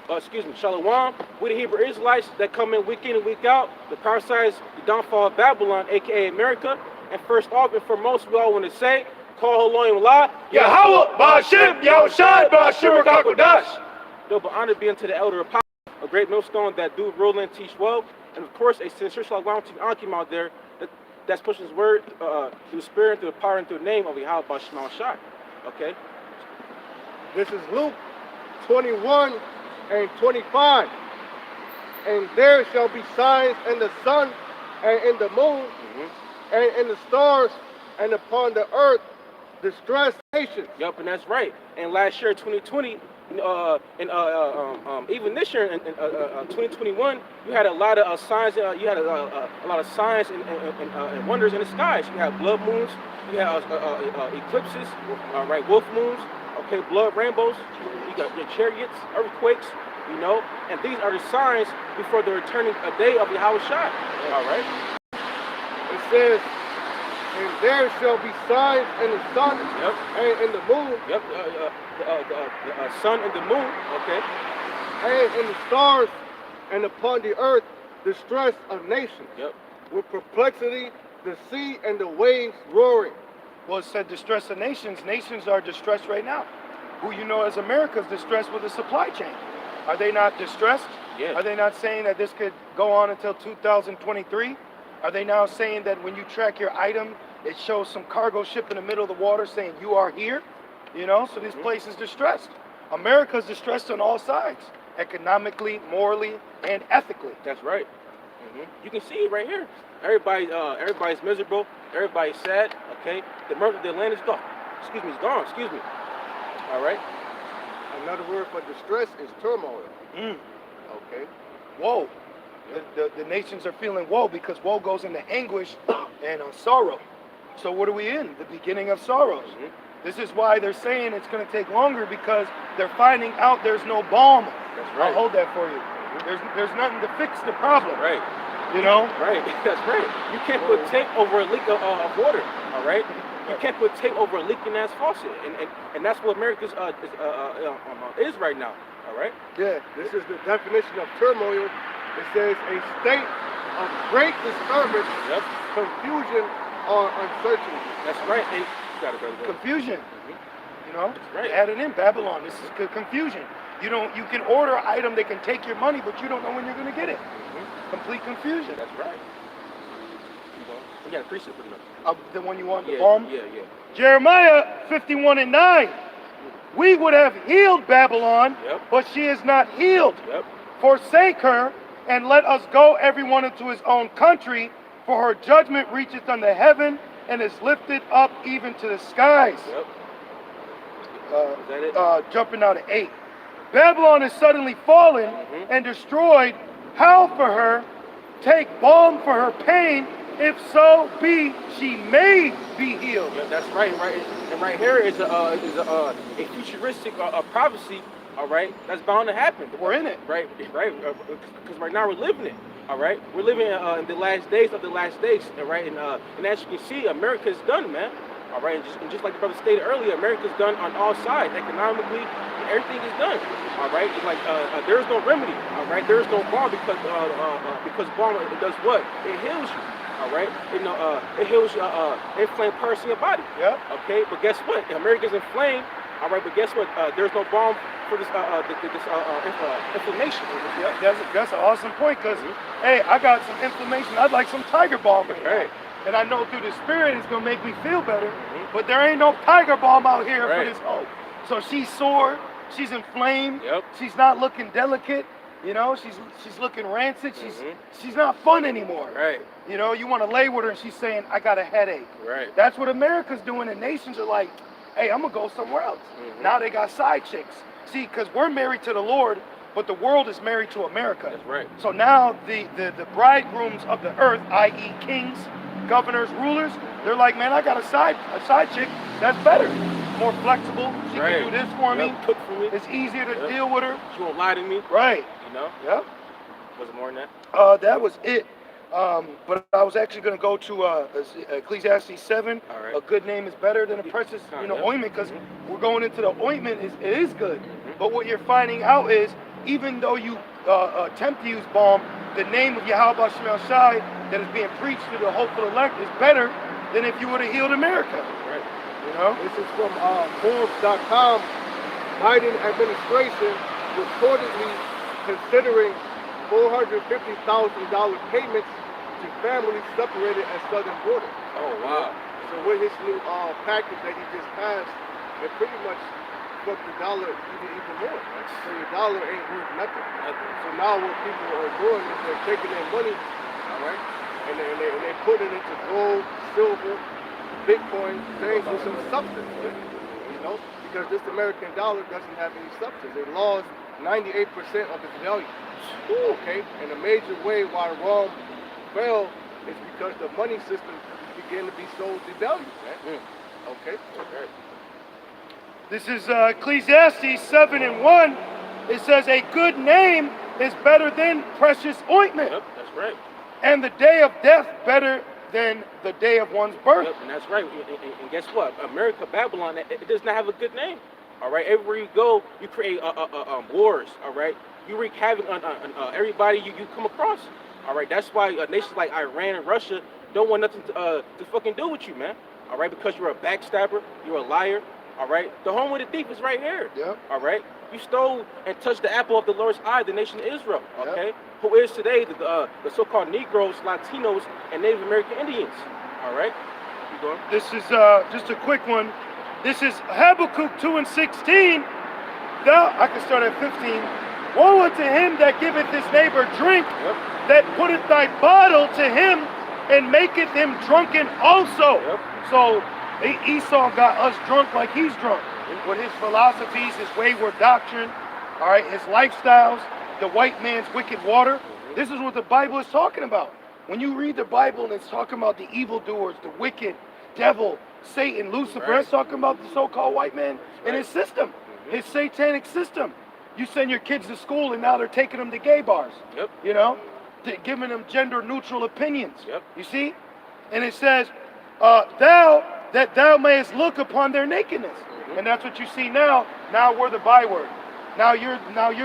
Shalom. We the Hebrew Israelites that come in week and week out. The parasites, the downfall of Babylon, aka America. And first off and foremost, we all want to say, Call Haloim La, Yahweh, Ba'ashim, Yahushai, Ba'ashim, Rakakodash. Double honor be unto the elder apostle, a great millstone that do rule and teach well. And of course, a sincere shalom to Ankim out there that's pushing his word through the spirit, through the power, and through the name of Yahweh Ba'ashim Shai. Okay? This is Luke 21 and 25. And there shall be signs in the sun and in the moon and in the stars and upon the earth distressed nations. Yup, and that's right. And last year, 2020, even this year in 2021, you had a lot of signs. You had a lot of signs and wonders in the skies. You had blood moons. You had eclipses, right? Wolf moons. Okay, blood rainbows. You got your chariots, earthquakes. You know, and these are the signs before the returning day of Yahweh Shai. All right. It says, and there shall be signs in the sun and in the moon. Yep. The sun and the moon. Okay. And in the stars and upon the earth distress of nations. Yep. With perplexity, the sea and the waves roaring. Well, it said distress of nations. Nations are distressed right now. Who you know as America is distressed with the supply chain. Are they not distressed? Yeah. Are they not saying that this could go on until 2023? Are they now saying that when you track your item, it shows some cargo ship in the middle of the water saying you are here? You know, so this place is distressed. America is distressed on all sides, economically, morally, and ethically. That's right. You can see it right here. Everybody's miserable. Everybody's sad. Okay. The land is gone. It's gone. All right. Another word for distress is turmoil. Okay. Woe. The nations are feeling woe because woe goes into anguish and sorrow. So what are we in? The beginning of sorrows. This is why they're saying it's going to take longer because they're finding out there's no balm. That's right. I'll hold that for you. There's nothing to fix the problem. Right. You know? Right. That's right. You can't put tape over a leak of water. All right. You can't put tape over a leaking ass faucet, and that's what America's is right now. All right. Yeah. This is the definition of turmoil. It says a state of great disturbance, confusion, or uncertainty. That's right. And you gotta go. Confusion. You know. That's right. Add it in Babylon. This is confusion. You can order an item that can take your money, but you don't know when you're going to get it. Complete confusion. That's right. You got a precept for them. The one you want, the Yeah. bomb? Yeah. Jeremiah 51 and 9. We would have healed Babylon, but she is not healed. Forsake her, and let us go everyone into his own country, for her judgment reacheth unto heaven, and is lifted up even to the skies. Is that it? Jumping out at 8. Babylon is suddenly fallen and destroyed. Howl for her, take balm for her pain, if so be she may be healed. Yeah, that's right. And right here is a futuristic prophecy. All right, that's bound to happen. We're in it. Right. Because right now we're living it. All right, we're living in the last days of the last days. Right, and as you can see, America's done, man. All right, and just like the brother stated earlier, America's done on all sides. Economically, everything is done. All right, it's like there is no remedy. All right, there is no balm because balm it does what? It heals you. All right, it heals inflamed parts in your body. Okay, but guess what? America's inflamed. All right, but guess what? There's no balm for this inflammation. That's an awesome point because hey, I got some inflammation. I'd like some tiger balm. Right. And I know through the spirit it's gonna make me feel better. But there ain't no tiger balm out here for this hope. So she's sore, she's inflamed, she's not looking delicate, you know, she's looking rancid, she's not fun anymore. Right. You know, you want to lay with her and she's saying, I got a headache. Right. That's what America's doing, and nations are like, hey, I'm gonna go somewhere else. Now they got side chicks. See, because we're married to the Lord, but the world is married to America. That's right. So now the bridegrooms of the earth, i.e. kings, governors, rulers, they're like, man, I got a side chick that's better, more flexible. She can do this for me. Cook for me. It's easier to deal with her. She won't lie to me. Right. You know. Yep. Was it more than that? That was it. But I was actually going to go to Ecclesiastes 7. All right. A good name is better than a precious, ointment, because we're going into the ointment. It is good. But what you're finding out is even though you attempt to use balm, the name of Yahweh Shemel Shai that is being preached to the hopeful elect is better than if you would have healed America. Right. You know? This is from Forbes.com. Biden administration reportedly considering $450,000 payments to families separated at southern border. Oh, wow. So with his new package that he just passed, it pretty much fucked the dollar even more. Right? So your dollar ain't worth nothing. So now what people are doing is they're taking their money, all right, and they put it into gold, silver, Bitcoin, things with some substance, you know, because this American dollar doesn't have any substance. It lost 98% of its value. Okay, and a major way why Rome fell is because the money system began to be so devalued, man. Okay. This is Ecclesiastes 7:1. It says, a good name is better than precious ointment. Yep, that's right. And the day of death better than the day of one's birth. Yep, and that's right. And guess what? America, Babylon, it does not have a good name. All right, everywhere you go, you create wars. All right, you wreak havoc on everybody you come across. All right, that's why nations like Iran and Russia don't want nothing to fucking do with you, man. All right, because you're a backstabber, you're a liar. All right, the home of the thief is right here. Yep. All right, you stole and touched the apple of the Lord's eye, the nation of Israel. Okay, Yep. Who is today the so-called Negroes, Latinos, and Native American Indians. All right, keep going. This is just a quick one. This is Habakkuk 2:16. I can start at 15. Woe unto him that giveth his neighbor drink, Yep. that putteth thy bottle to him, and maketh him drunken also. Yep. So Esau got us drunk like he's drunk with his philosophies, his wayward doctrine, all right, his lifestyles, the white man's wicked water. This is what the Bible is talking about. When you read the Bible and it's talking about the evildoers, the wicked, devil, Satan, Lucifer, Right. it's talking about the so-called white man and his system, his satanic system. You send your kids to school and now they're taking them to gay bars. Yep. You know, giving them gender-neutral opinions. Yep. You see? And it says, thou mayest look upon their nakedness. And that's what you see now. Now we're the byword. Now you're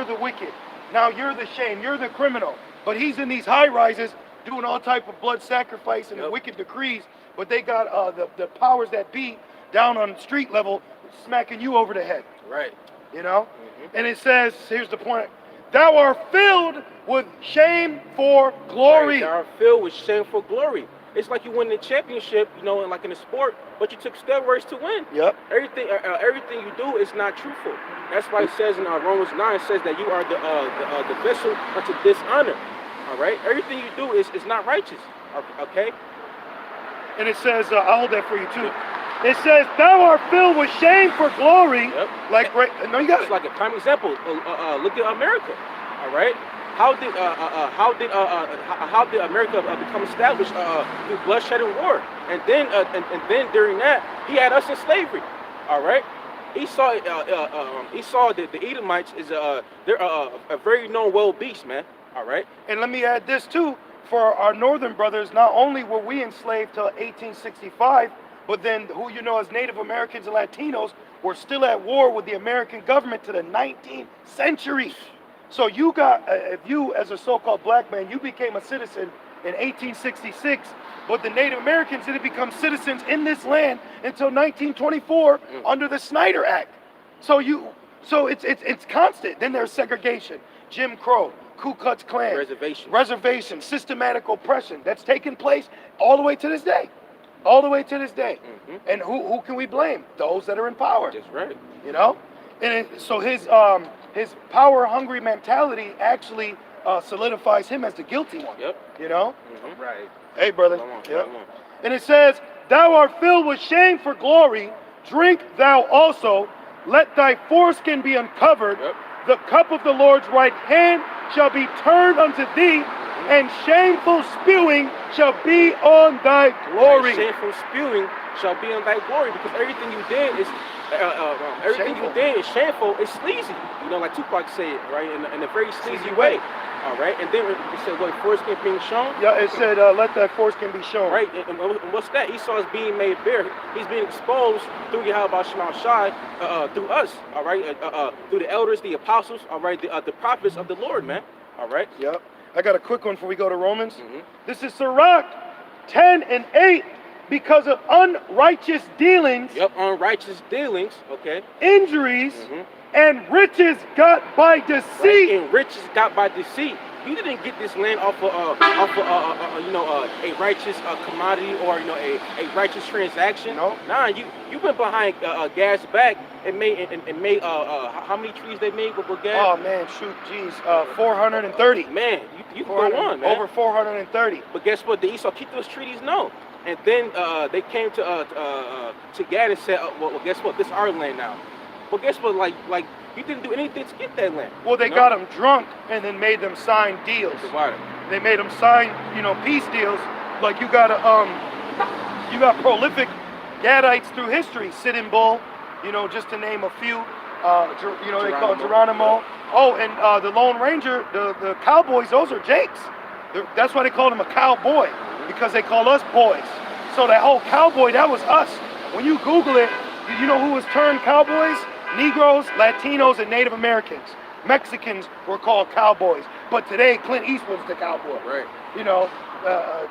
the wicked. Now you're the shame. You're the criminal. But he's in these high rises doing all type of blood sacrifice and wicked decrees. But they got the powers that be down on street level smacking you over the head. Right. You know? And it says, here's the point. Thou art filled with shame for glory. Right. They are filled with shameful glory. It's like you win the championship, you know, like in a sport, but you took steroids to win. Yep. Everything you do is not truthful. That's why it says in Romans 9, it says that you are the vessel unto dishonor. All right. Everything you do is not righteous. Okay. And it says, I'll hold that for you too. It says, thou art filled with shame for glory. Yep. Like, no, you got It's it. like a prime example. Look at America. All right. How did America become established through bloodshed and war? And then during that, he had us in slavery. All right. He saw the Edomites is they're a very known wild beast, man. All right. And let me add this too. For our northern brothers, not only were we enslaved till 1865, but then who you know as Native Americans and Latinos were still at war with the American government to the 19th century. So you got, if you as a so-called black man, you became a citizen in 1866, but the Native Americans didn't become citizens in this land until 1924 under the Snyder Act. So it's constant. Then there's segregation, Jim Crow, Ku Klux Klan, reservation, systematic oppression that's taken place all the way to this day. All the way to this day. And who can we blame? Those that are in power. That's right. You know? And so his power-hungry mentality actually solidifies him as the guilty one. Yep. You know? Right. Hey, brother. Come on, Yep. come on. And it says, thou art filled with shame for glory, drink thou also, let thy foreskin be uncovered, Yep. the cup of the Lord's right hand shall be turned unto thee, and shameful spewing shall be on thy glory. And shameful spewing shall be on thy glory, because everything you did is shameful. It's sleazy. You know, like Tupac said, right, in a very sleazy way. All right, and then it said, what, foreskin being shown? Yeah, it said, let that foreskin be shown. Right, and what's that? Esau is being made bare. He's being exposed through Yahweh Shai, through us, all right? Through the elders, the apostles, all right? The prophets of the Lord, man, all right? Yep. I got a quick one before we go to Romans. This is Sirach 10 and 8. Because of unrighteous dealings. Yep, unrighteous dealings, okay. Injuries and riches got by deceit. Right, and riches got by deceit. You didn't get this land off of a righteous commodity or a righteous transaction. No. Nah, you went behind gas back and made how many trees they made with gas? Oh man, shoot, geez, 430. Man, you can go on, man. Over 430. But guess what? The Esau keep those treaties no. And then they came to Gad and said, well, guess what? This is our land now. Well, guess what? Like you didn't do anything to get that land. Well, they got them drunk and then made them sign deals. They made them sign, peace deals. Like you got prolific Gadites through history. Sitting Bull, just to name a few. They call it Geronimo. Oh, and the Lone Ranger, the cowboys, those are Jakes. That's why they called him a cowboy, because they call us boys. So that whole cowboy, that was us. When you Google it, you know who was turned cowboys? Negroes, Latinos, and Native Americans. Mexicans were called cowboys. But today, Clint Eastwood's the cowboy. Right.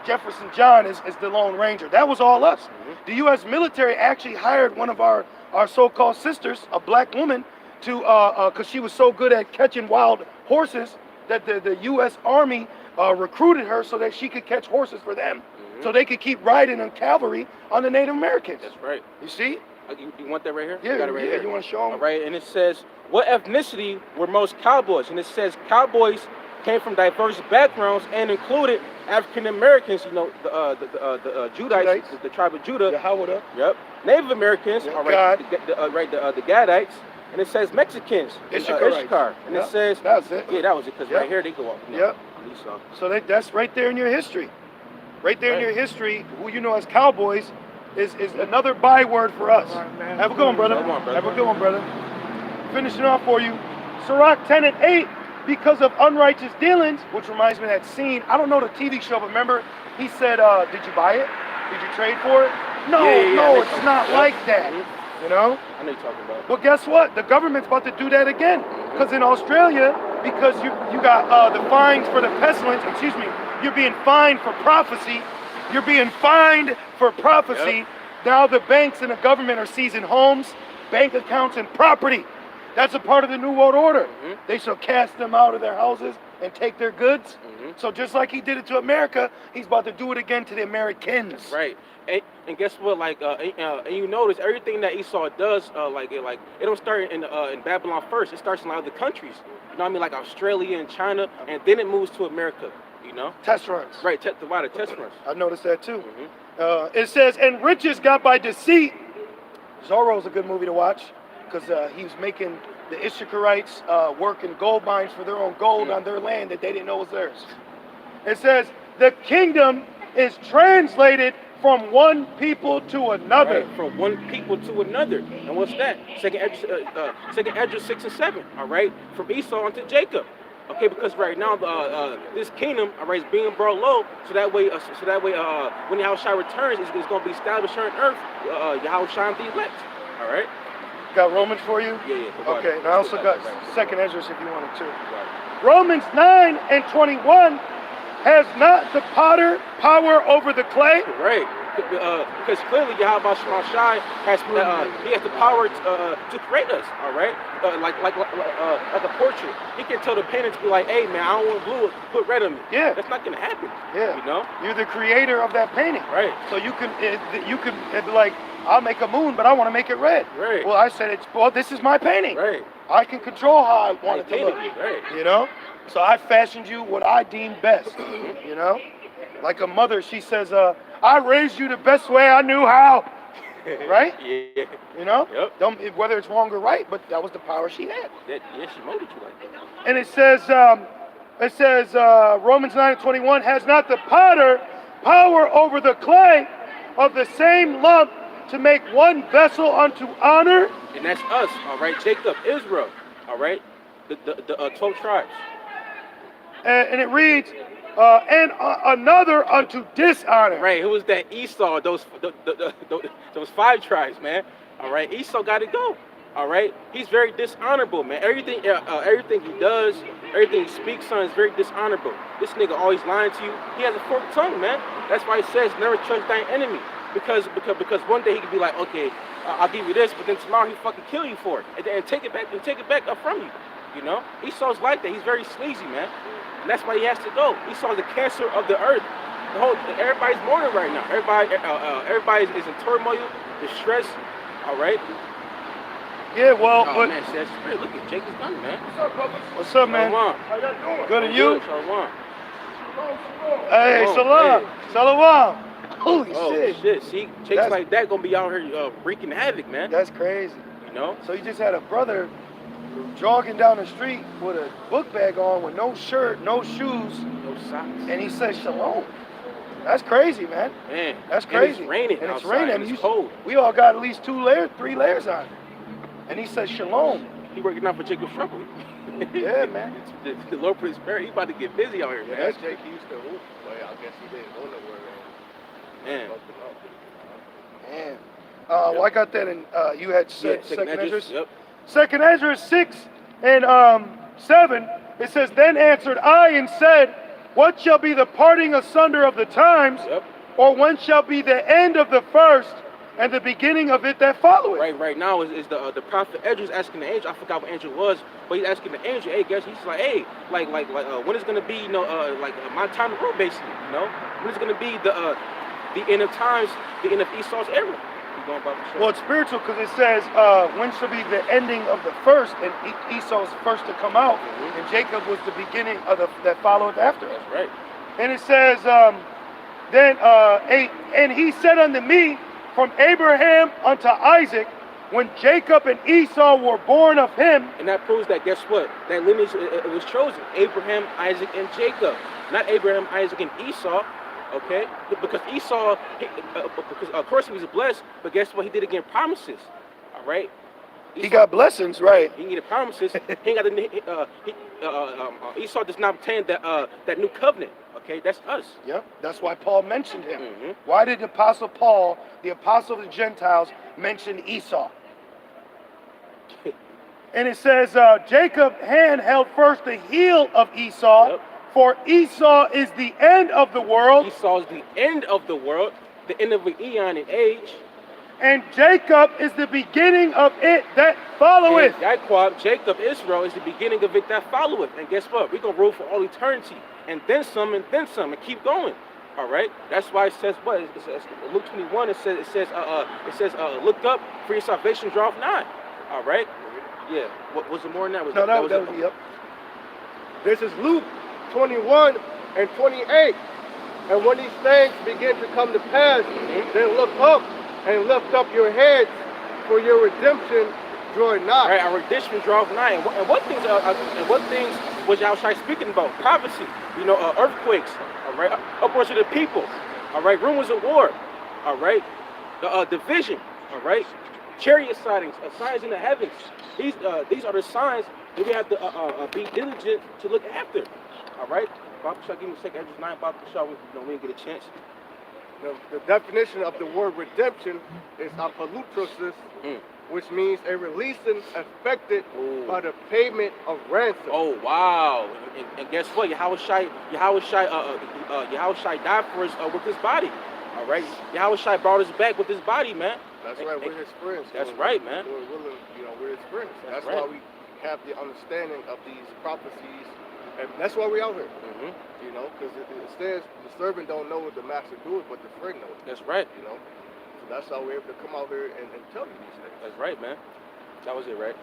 Jefferson John is the Lone Ranger. That was all us. The U.S. military actually hired one of our so-called sisters, a black woman, to because she was so good at catching wild horses that the U.S. Army recruited her so that she could catch horses for them, so they could keep riding on cavalry on the Native Americans. That's right. You see? You want that right here? Yeah, you got it right here. You want to show them? All right, and it says, what ethnicity were most cowboys? And it says cowboys came from diverse backgrounds and included African Americans, the Judites, the tribe of Judah. Yahweh. Yep. Native Americans, all right, the Gadites. And it says Mexicans, Issachar. And it says, that's it. Yeah, that was it, because right here they go up. Yep. So that's right there in your history. Right there in your history, who you know as cowboys is another byword for us. Right, have a good one, brother. Have a good one, brother. Finishing off for you. Sirach 10 and 8, because of unrighteous dealings, which reminds me of that scene. I don't know the TV show, but remember, he said, did you buy it? Did you trade for it? No, it's not like that. I know you're talking about. Well, guess what? The government's about to do that again. Because in Australia, because you got the fines for the pestilence, you're being fined for prophecy. You're being fined for prophecy. Yep. Now the banks and the government are seizing homes, bank accounts, and property. That's a part of the New World Order. They shall cast them out of their houses and take their goods. So just like he did it to America, he's about to do it again to the Americans. That's right. And guess what? And you notice everything that Esau does, it don't start in Babylon first. It starts in a lot of the countries. You know what I mean? Like Australia and China, and then it moves to America. Test runs. Right. The test runs. I noticed that too. It says, and riches got by deceit. Zorro's a good movie to watch because he was making the Issacharites work in gold mines for their own gold on their land that they didn't know was theirs. It says, the kingdom is translated from one people to another. Right, from one people to another. And what's that? Second Ezra 6 and 7. All right, from Esau unto Jacob. Okay, because right now this kingdom, all right, is being brought low, so that way when Yahushua returns, it's going to be established here on earth. Yahushua and the elect. All right. Got Romans for you? Yeah. Okay, and I also got Second Ezra if you wanted to. Romans 9 and 21. Has not the potter power over the clay? Right. Because clearly Yahweh Shai has he has the power to create us. All right. Like a portrait. He can tell the painter to be like, hey man, I don't want blue, put red on me. Yeah. That's not gonna happen. Yeah. You're the creator of that painting. Right. So you can be like, I'll make a moon, but I want to make it red. Right. Well, I said this is my painting. Right. I can control how I want it to look. Right. So I fashioned you what I deem best. Like a mother, she says, I raised you the best way I knew how. Right? Yeah. Yep. Whether it's wrong or right, but that was the power she had. She molded you like that. And it says, Romans 9 and 21, has not the potter power over the clay of the same lump to make one vessel unto honor? And that's us, all right? Jacob, Israel, all right? The 12 tribes. and it reads, another unto dishonor. Right, who was that? Esau, those 5 tribes, man. All right, Esau got to go. All right, he's very dishonorable, man. Everything he does, everything he speaks on is very dishonorable. This nigga always lying to you. He has a forked tongue, man. That's why he says never trust thine enemy. Because one day he could be like, okay, I'll give you this, but then tomorrow he fucking kill you for it and take it back up from you. You know, Esau's like that. He's very sleazy, man, and that's why he has to go. Esau's the cancer of the earth. Everybody's mourning right now. Everybody is in turmoil, distress. All right. Yeah, well, oh, man, that's great. Look at Jacob's gun, man. What's up, brother? What's up, man? How y'all doing? Good, and you? Shalom. Hey, Shalom. Shalom. Holy shit. See, chicks like that gonna be out here wreaking havoc, man. That's crazy. You know? So you just had a brother jogging down the street with a book bag on, with no shirt, no shoes, no socks, and he said shalom. That's crazy, man. Man, that's crazy. And it's raining. And it's outside, raining. And it's cold. We all got at least 2 layers, 3 layers on. And he said shalom. He working out for Jacob's trouble. Yeah, man. The Lord put his spirit. He about to get busy out here, man. That's Jake used to hoop, but I guess he didn't go nowhere. Man. Man. Well, I got that in, you had said Second Esdras. Yep. Second Esdras 6 and 7, it says, then answered I and said, what shall be the parting asunder of the times? Yep. Or when shall be the end of the first and the beginning of it that followeth? Right now is the prophet Esdras asking the angel. I forgot what angel it was, but he's asking the angel, hey, guys, he's like, hey, like when is gonna be, you know, my time to rule, basically, you know? When is gonna be the end of times, the end of Esau's era? Well, it's spiritual because it says, when shall be the ending of the first, and Esau's first to come out, and Jacob was the beginning of that followed after. That's right. And it says, then 8, and he said unto me, from Abraham unto Isaac, when Jacob and Esau were born of him. And that proves that, guess what? That lineage it was chosen. Abraham, Isaac, and Jacob. Not Abraham, Isaac, and Esau. Okay? Because Esau, of course he was blessed, but guess what? He did again promises. All right? He got blessings, right? He needed promises. He ain't got Esau does not obtain that new covenant. Okay, that's us. Yep, that's why Paul mentioned him. Why did the Apostle Paul, the apostle of the Gentiles, mention Esau? And it says, Jacob's hand held first the heel of Esau, for Esau is the end of the world. Esau is the end of the world, the end of an eon in age. And Jacob is the beginning of it that followeth. And Jacob, Israel, is the beginning of it that followeth. And guess what? We're going to rule for all eternity. And then some, and keep going. All right? That's why it says what? It says, Luke 21, it says, look up, for your salvation draweth nigh. All right? Yeah. What was it more than that? That was yep. This is Luke 21 and 28. And when these things begin to come to pass, then look up and lift up your heads, for your redemption draweth nigh. Right, our redemption draweth nigh. And what things was Yahushua speaking about? Prophecy, you know, earthquakes, all right, upwards of the people, all right, rumors of war, all right, division, all right, chariot sightings, signs in the heavens. These are the signs that we have to be diligent to look after, all right. Bob Shaw, give me a second. Esdras 9, Bob Shaw, we didn't get a chance. The definition of the word redemption is apolutrosis, which means a releasing effected by the payment of ransom. Oh, wow. And guess what? Yahushua died for us with his body. All right? Yahushua brought us back with his body, man. That's right. We're his friends. That's right, man. We're his friends. That's right. why we have the understanding of these prophecies. And that's why we're out here. You know, because it says the servant don't know what the master doeth, but the friend knows. That's right. You know, so that's how we're able to come out here and tell you these things. That's right, man. That was it, right?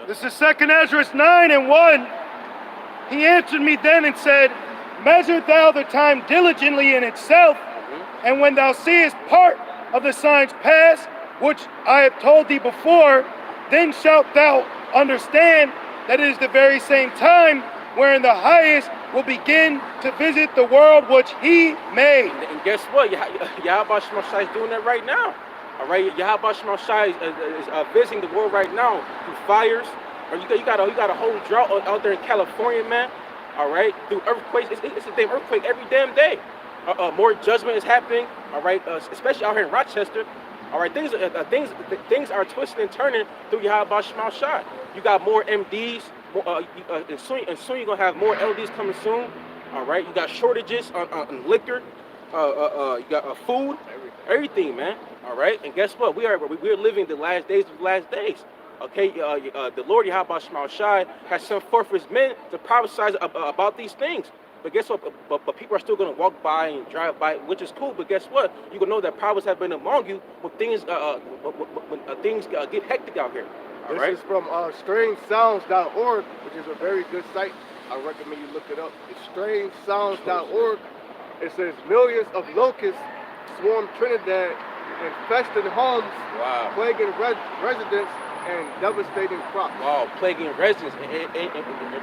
This is 2 Esdras 9 and 1. He answered me then and said, measure thou the time diligently in itself, and when thou seest part of the signs pass, which I have told thee before, then shalt thou understand that it is the very same time wherein the highest will begin to visit the world which he made. And guess what? Yahweh Shemashai is doing that right now. All right, Yahweh Shemashai is visiting the world right now through fires. Or you got a whole drought out there in California, man. all right, through earthquakes. It's a damn earthquake every damn day. More judgment is happening, all right, especially out here in Rochester. All right, things are twisting and turning through Yahweh Shema Shai. You got more MDs, and soon you're gonna have more LDs coming soon. All right, you got shortages on liquor, you got food, everything, man. All right, and guess what? We're living the last days of the last days. Okay, the Lord Yahweh Shema Shai has sent forth his men to prophesy about these things. But guess what? But people are still going to walk by and drive by, which is cool. But guess what? You're going to know that prophets have been among you when things get hectic out here. All right? This is from strangesounds.org, which is a very good site. I recommend you look it up. It's strangesounds.org. It says millions of locusts swarm Trinidad, infesting homes, plaguing residents, and devastating crops. Wow, plaguing residents.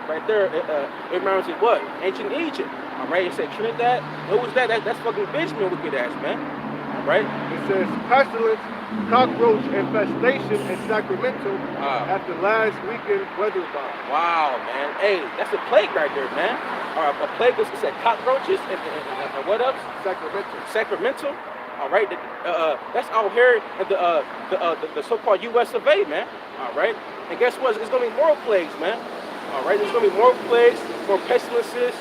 Right there, it reminds me of what? Ancient Egypt. All right, it said Trinidad. What was that? That's fucking Benjamin, wicked ass, man. All right? It says pestilence, cockroach infestation in Sacramento after last weekend weather bomb. Wow, man. Hey, that's a plague right there, man. A plague was, it said cockroaches and what else? Sacramento. All right, that's out here in the so-called U.S. of A, man. All right, and guess what? It's gonna be more plagues, man. All right, there's gonna be more plagues, more pestilences.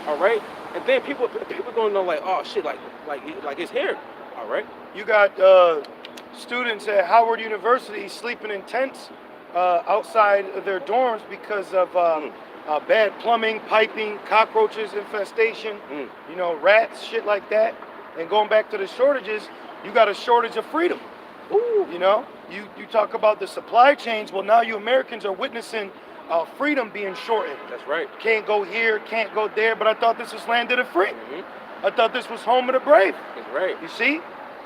All right, and then people gonna know like, oh shit, like it's here. All right. You got students at Howard University sleeping in tents outside of their dorms because of bad plumbing, piping, cockroaches infestation. You know, rats, shit like that. And going back to the shortages, you got a shortage of freedom. Ooh. You know, you talk about the supply chains. Well, now you Americans are witnessing freedom being shortened. That's right. Can't go here, can't go there. But I thought this was land of the free. I thought this was home of the brave. That's right. You see?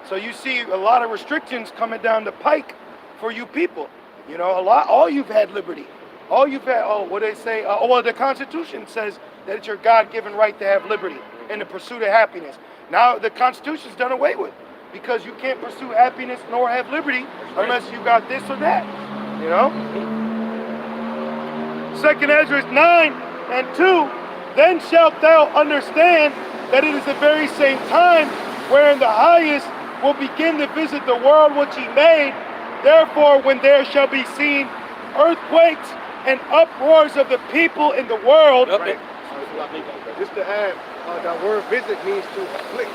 So you see a lot of restrictions coming down the pike for you people. You know, all you've had liberty. All you've had, what they say, well, the Constitution says that it's your God-given right to have liberty in the pursuit of happiness. Now the Constitution's done away with because you can't pursue happiness nor have liberty unless you got this or that, you know? 2nd Ezra 9:2, then shalt thou understand that it is the very same time wherein the highest will begin to visit the world which he made. Therefore, when there shall be seen earthquakes and uproars of the people in the world. Right. Just to add, that word visit means to afflict.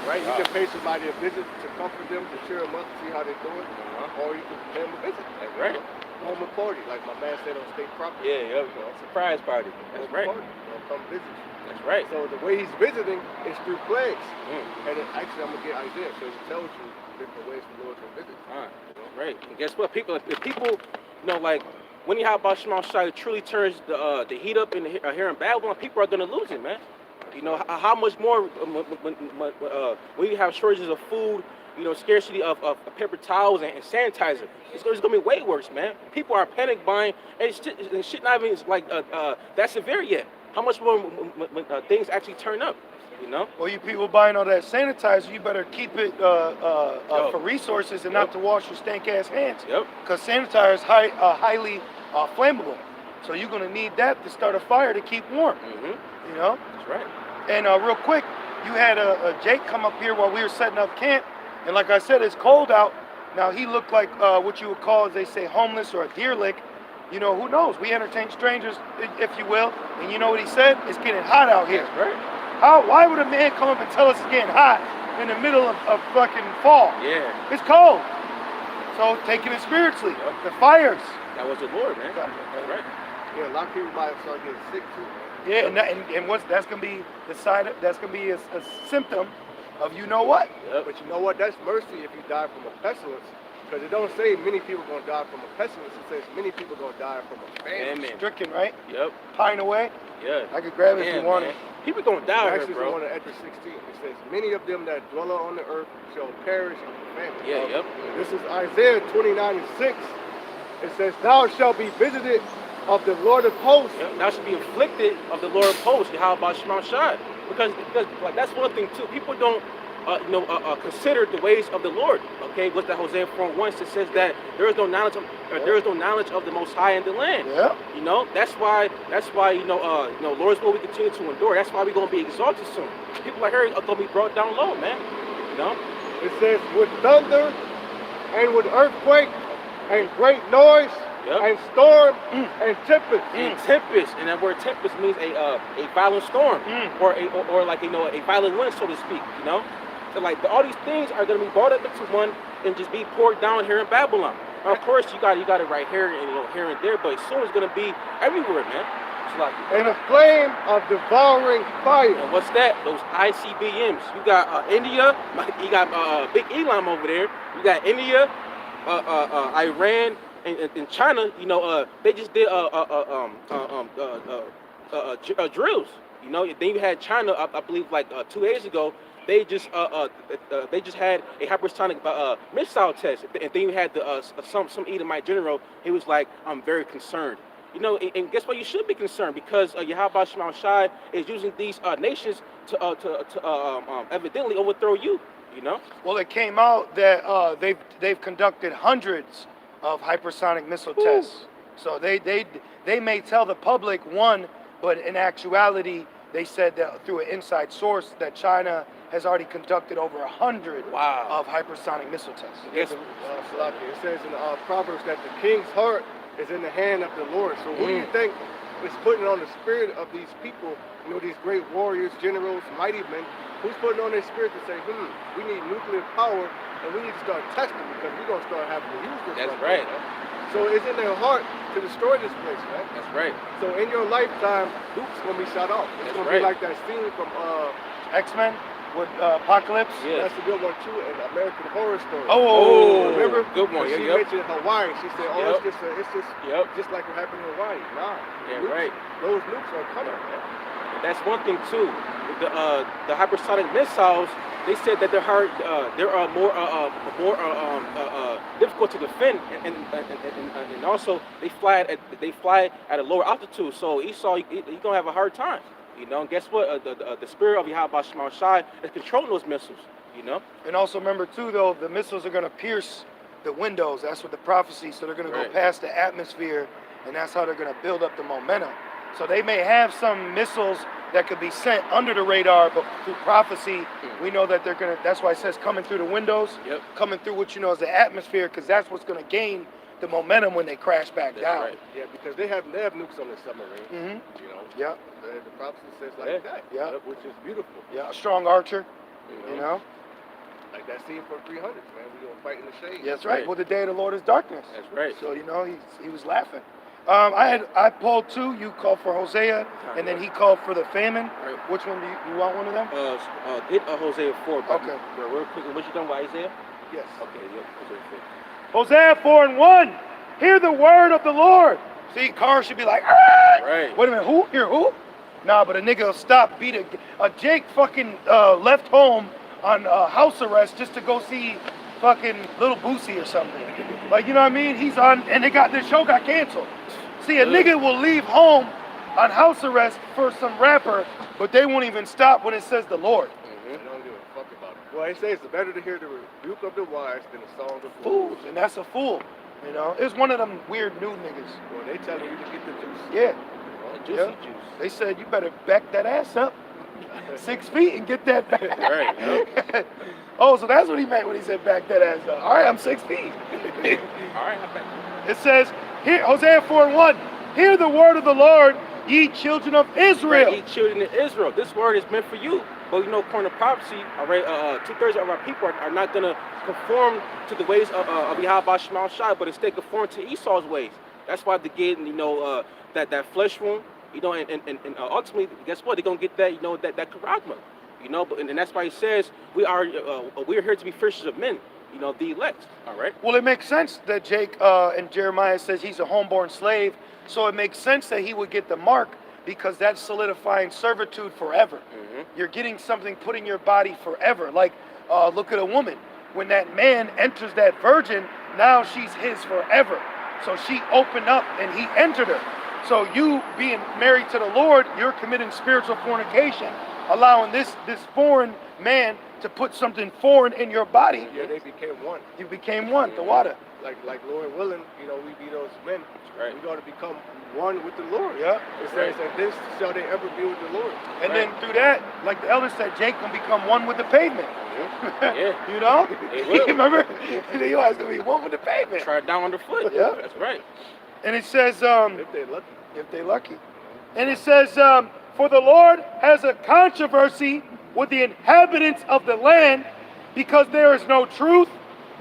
Right? You can pay somebody a visit to comfort them, to cheer them up, see how they're doing, or you can pay them a visit. That's right. Home party, like my man said on state property. Yeah, surprise party. That's right. Party. Come visit. That's right. So the way he's visiting is through plagues. And then actually, I'm gonna get Isaiah, so he tells you different ways the Lord can visit. Right. And guess what? If people, you know, like when you have about Shema Shai truly turns the heat up here in Babylon, people are gonna lose it, man. You know, how much more when you have shortages of food, you know, scarcity of paper towels and sanitizer. It's going to be way worse, man. People are panic buying, and shit not even like that severe yet. How much more when things actually turn up, you know? Well, you people buying all that sanitizer, you better keep it for resources and not to wash your stank-ass hands. Because sanitizer is highly flammable. So you're going to need that to start a fire to keep warm, you know? That's right. And real quick, you had Jake come up here while we were setting up camp. And like I said, it's cold out. Now, he looked like what you would call, as they say, homeless or a deer lick. You know, who knows? We entertain strangers, if you will. And you know what he said? It's getting hot out here. Right. Why would a man come up and tell us it's getting hot in the middle of fucking fall? Yeah. It's cold. So taking it spiritually. The fires. That was the Lord, man. That's right. Yeah, a lot of people might start getting sick too. Yeah, and that's gonna be that's gonna be a symptom of you know what. But you know what? That's mercy if you die from a pestilence. Because it don't say many people gonna die from a pestilence. It says many people gonna die from a famine. Stricken, right? Yep. Pine away. Yeah. I could grab it if you want it. People gonna die here, bro. Actually, it's 16. It says many of them that dwell on the earth shall perish in the famine. Yeah. Yep. This is Isaiah 29:6. It says, "Thou shalt be visited of the Lord of hosts." Yep. Thou shalt be afflicted of the Lord of hosts. How about Shema Shai? Because like that's one thing too. People don't consider the ways of the Lord. Okay, what's that Hosea 4:1 says that there is no knowledge of the Most High in the land. Yeah. You know, that's why Lord's will we continue to endure. That's why we're gonna be exalted soon. People like her are gonna be brought down low, man. You know, It says with thunder and with earthquake and great noise and storm and tempest. And tempest, and that word tempest means a violent storm or like a violent wind, so to speak. You know, so like all these things are gonna be brought up into one and just be poured down here in Babylon. Now, of course, you got it right here and here and there, but soon it's gonna be everywhere, man. It's like And a flame of devouring fire. and what's that? Those ICBMs. You got India. You got Big Elam over there. You got India, Iran, and China. You know, they just did drills. You know, then you had China. I believe like 2 days ago. They just had a hypersonic missile test, and then you had some Edomite general. He was like, "I'm very concerned." You know, and guess what? You should be concerned because Yahweh Shema Shai is using these nations to evidently overthrow you. You know. Well, it came out that they've conducted hundreds of hypersonic missile tests. So they may tell the public one, but in actuality, they said that through an inside source that China has already conducted over 100 of hypersonic missile tests. Yes. It says in Proverbs that the king's heart is in the hand of the Lord. So what do you think is putting on the spirit of these people, you know, these great warriors, generals, mighty men, who's putting on their spirit to say, we need nuclear power and we need to start testing because we're going to start having to use this. That's right. So it's in their heart to destroy this place, man. That's right. So in your lifetime, Luke's going to be shot off. It's going to be like that scene from X-Men with Apocalypse. Yeah. That's a good one too, and American Horror Story. Oh, remember? Good one. She Yep. mentioned Hawaii. She said, "Oh, it's just like what happened in Hawaii." Nah, Yeah, right. Those nukes are coming, man. That's one thing too. The hypersonic missiles. They said that they're more difficult to defend, and also they fly at a lower altitude. So Esau, you're gonna have a hard time. You know, and guess what? The spirit of Yahweh Shema Shai is controlling those missiles. You know. And also remember too, though, the missiles are going to pierce the windows. That's what the prophecy. So they're going to go past the atmosphere, and that's how they're going to build up the momentum. So they may have some missiles that could be sent under the radar, but through prophecy, we know that they're going to. That's why it says coming through the windows, coming through what you know as the atmosphere, because that's what's going to gain the momentum when they crash back down. Right. Yeah, because they have nukes on the submarine. Mm-hmm. You know. Yeah. The prophecy says like that. Yeah. Which is beautiful. Yeah. A strong archer. You know. Like that scene from 300, man. We gonna fight in the shade. That's right. Well, the day of the Lord is darkness. That's right. So you know he was laughing. I pulled two. You called for Hosea, and then he called for the famine. Right. Which one do you want? One of them? Get Hosea 4. Okay. But real quickly, what you done with Isaiah? Yes. Okay. Yep. Hosea 4:1. Hear the word of the Lord. See, cars should be like, ah! Right. Wait a minute, who? Hear who? Nah, but a nigga will stop, beat a Jake fucking left home on house arrest just to go see fucking Little Boosie or something. Like, you know what I mean? He's on, and the show got canceled. See, a nigga will leave home on house arrest for some rapper, but they won't even stop when it says the Lord. They don't give a fuck about it. Well, it says it's better to hear the rebuke of the wise than the song of Fools, and that's a fool. You know, it's one of them weird new niggas. Well, they telling you to get the juice. Yeah. Juicy juice. They said you better back that ass up 6 feet and get that back. Right. Oh, so that's what he meant when he said back that ass up. All right, I'm 6 feet. All right, I'm back. It says, here, Hosea 4:1, hear the word of the Lord, ye children of Israel. Right, ye children of Israel. This word is meant for you. But you know, according to prophecy, all right, 2/3 of our people are not going to conform to the ways of Yahweh Shema Shai, but instead conform to Esau's ways. That's why they're getting, you know, that flesh wound, you know, and ultimately, guess what? They're going to get that, you know, that charagma, you know, and that's why he says we are here to be fishers of men, you know, the elect, all right? Well, it makes sense that Jake and Jeremiah says he's a homeborn slave, so it makes sense that he would get the mark because that's solidifying servitude forever. Mm-hmm. You're getting something put in your body forever. Like, look at a woman. When that man enters that virgin, now she's his forever. So she opened up and he entered her. So you being married to the Lord, you're committing spiritual fornication, allowing this foreign man to put something foreign in your body, Yeah, they became one. you became one, the water. Like Lord willing, we be those men. Right. We got to become one with the Lord. Yeah. It says, and this shall they ever be with the Lord. And then through that, like the elder said, Jake can become one with the pavement. Yeah. You know? It will. Remember? You always gonna be one with the pavement. Try it down underfoot. Yeah. That's right. And it says, If they're lucky. if they lucky. And it says, for the Lord has a controversy with the inhabitants of the land, because there is no truth,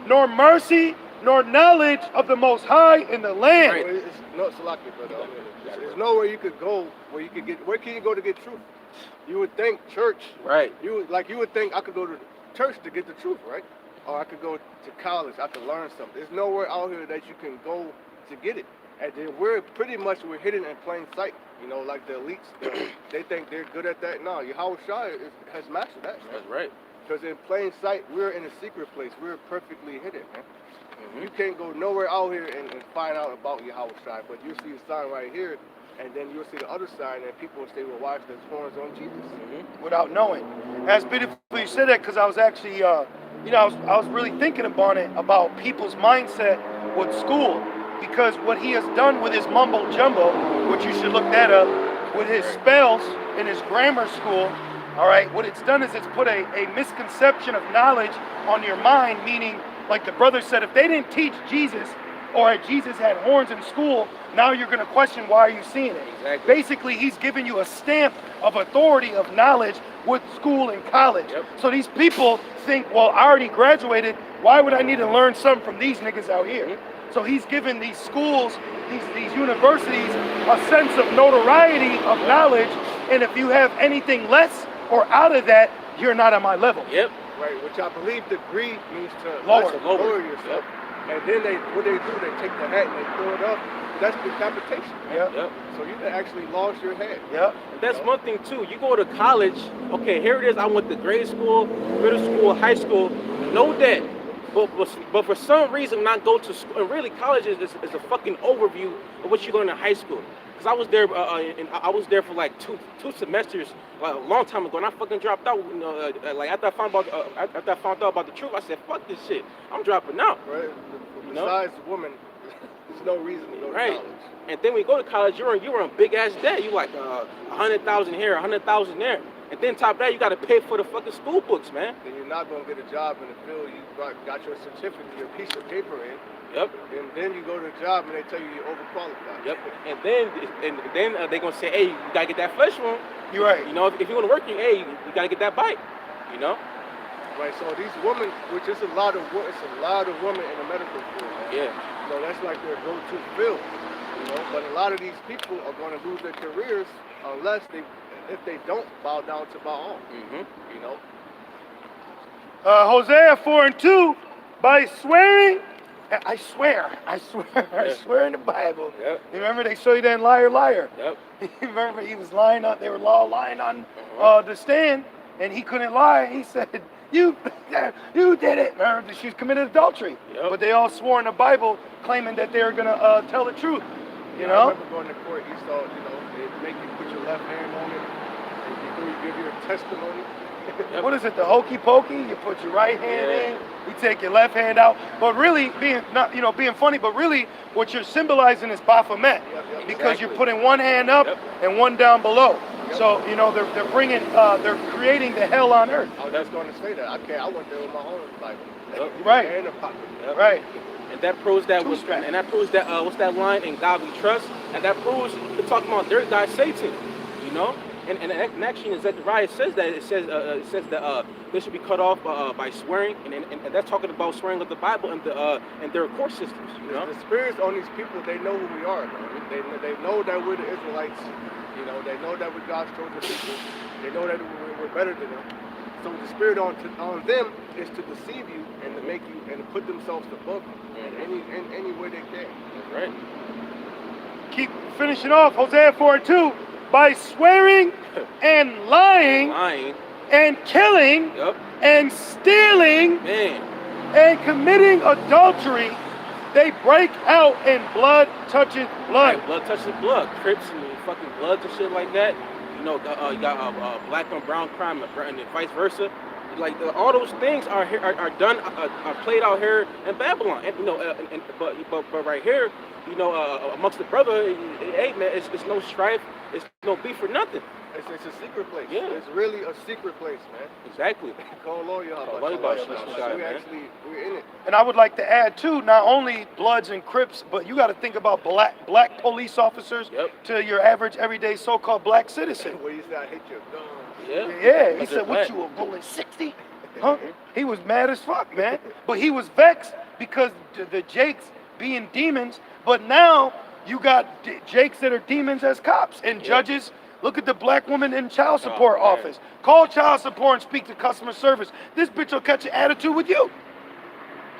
nor mercy, nor knowledge of the Most High in the land. Right. It's not Salaki, brother. There's nowhere you could go where you could get. Where can you go to get truth? You would think church. Right. You would think I could go to church to get the truth, right? Or I could go to college. I could learn something. There's nowhere out here that you can go to get it. And then we're hidden in plain sight. Like the elites, they think they're good at that. No, Yahweh Shai has mastered that. That's right. Because in plain sight, we're in a secret place. We're perfectly hidden, man. You can't go nowhere out here and find out about Yahweh Shai, but you'll see a sign right here, and then you'll see the other sign, and people will say, well, why is there's horns on Jesus? Without knowing. That's beautiful you said that, because I was actually, I was really thinking about people's mindset with school, because what he has done with his mumbo jumbo, which you should look that up, with his spells in his grammar school, all right, what it's done is it's put a misconception of knowledge on your mind, meaning, like the brother said, if they didn't teach Jesus, or Jesus had horns in school, now you're going to question, why are you seeing it? Exactly. Basically, he's giving you a stamp of authority of knowledge with school and college. Yep. So these people think, well, I already graduated, why would I need to learn something from these niggas out here? So he's given these schools, these universities, a sense of notoriety of knowledge, and if you have anything less or out of that, you're not at my level. Yep. Right, which I believe degree means to Lower yourself. And then what they do, they take the hat and they throw it up. That's decapitation. Yep. So you actually lost your head. Yep. And that's one thing too. You go to college, okay, here it is. I went to grade school, middle school, high school, no debt. But for some reason, not go to school. And really, college is a fucking overview of what you learn in high school. Because I was there, and I was there for like two semesters, like a long time ago, and I fucking dropped out. Like after I found out about the truth, I said, "Fuck this shit, I'm dropping out." Right. Besides the woman, there's no reason to go to college. And then when you go to college, you're in big ass debt. You like 100,000 here, 100,000 there. And then top of that, you got to pay for the fucking school books, man. Then you're not going to get a job in the field you got your certificate, your piece of paper in. Yep. And then you go to a job and they tell you you're overqualified. Yep. And then they're going to say, hey, you got to get that flesh room. You're right. If you want to work, you got to get that bike, Right, so these women, which is a lot of women in the medical field. Man. Yeah. That's like their go-to field. But a lot of these people are going to lose their careers unless if they don't bow down to Baal. Hosea 4:2, by swearing, I swear in the Bible. Yep. You remember they show you that in Liar, Liar? Yep. You remember he was lying on, they were all lying on the stand, and he couldn't lie. He said, you did it. Remember, she committed adultery. Yep. But they all swore in the Bible, claiming that they were going to tell the truth. I remember going to court, you saw, they make you put your left hand on it, and before you give your testimony. Yep. What is it, the hokey pokey? You put your right hand in, you take your left hand out. But really, being funny, but really what you're symbolizing is Baphomet. Yep, because you're putting one hand up and one down below. Yep. So, they're creating the hell on earth. I was just going to say that. I went there with my own Bible. Yep. Right. And a pocket. Yep. Right. And that proves that what's that line, in God we trust, and that proves we're talking about their God Satan, and actually in Zechariah it says that they should be cut off by swearing, and that's talking about swearing of the Bible and their court systems. The spirits on these people, they know who we are, man. They know that we're the Israelites. They know that we're God's chosen people. They know that we're better than them. So the spirit on them is to deceive you and to make you and to put themselves above you in any way they can. That's right. Keep finishing off Hosea 4:2, by swearing and lying and killing and stealing and committing adultery, they break out and blood touches blood. Right, blood touches blood. Crips and fucking bloods and shit like that. You got black on brown crime and vice versa. Like all those things are here, are done, are played out here in Babylon. And, but right here, amongst the brother, hey man, it's no strife, it's no beef for nothing. It's a secret place. Yeah. It's really a secret place, man. Exactly. Call lawyer. We're in it. And I would like to add too, not only Bloods and Crips, but you got to think about black police officers to your average everyday so-called black citizen. Where you say I hit your gun. Yeah, he said, what, you were rolling 60? Huh? He was mad as fuck, man. But he was vexed because the Jakes being demons, but now you got Jakes that are demons as cops and judges. Look at the black woman in child support office. Call child support and speak to customer service. This bitch will catch an attitude with you.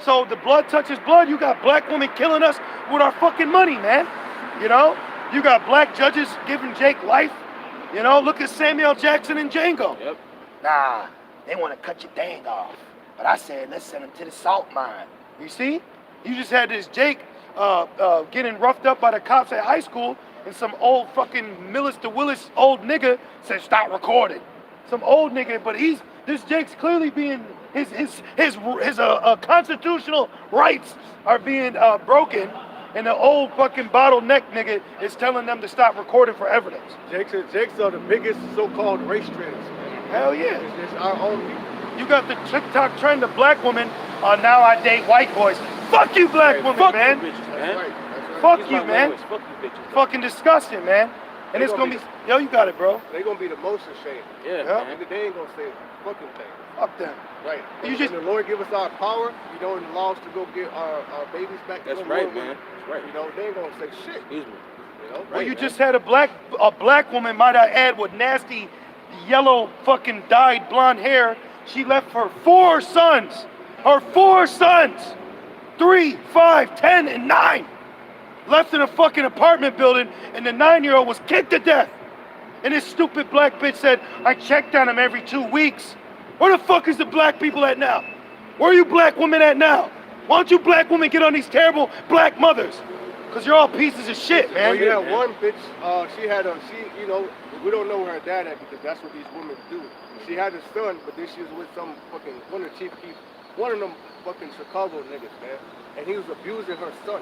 So the blood touches blood. You got black women killing us with our fucking money, man. You got black judges giving Jake life. Look at Samuel Jackson and Django. Yep. Nah, they want to cut your dang off. But I said, let's send him to the salt mine. You see? You just had this Jake getting roughed up by the cops at high school, and some old fucking Millis to Willis old nigga said, stop recording. Some old nigga, but this Jake's clearly being, his constitutional rights are being broken, and the old fucking bottleneck nigga is telling them to stop recording for evidence. Jakes are the biggest so-called race traitors, man. Hell yeah. It's our own people. You got the TikTok trend of black women on now I date white boys. Fuck you, black women, fuck man. You bitches, man. That's right. Fuck These you, my man. language. Fuck you bitches. Fucking disgusting, man. And it's gonna be, yo, you got it, bro. They're gonna be the most ashamed. Yeah, man. They ain't gonna say a fucking thing. Fuck them. Right. You When just, the Lord give us our power, and allow us to go get our babies back. That's right, man. That's right. They ain't gonna say shit. Excuse me. well, you just had a black woman, might I add, with nasty yellow fucking dyed blonde hair. She left her 4 sons. Her 4 sons. 3, 5, 10, and 9. Left in a fucking apartment building, and the 9-year-old was kicked to death. And this stupid black bitch said, I checked on him every 2 weeks. Where the fuck is the black people at now? Where are you black women at now? Why don't you black women get on these terrible black mothers? Because you're all pieces of shit, man. Well, you had one bitch, we don't know where her dad at because that's what these women do. She had a son, but then she was with some fucking, one of them fucking Chicago niggas, man. And he was abusing her son.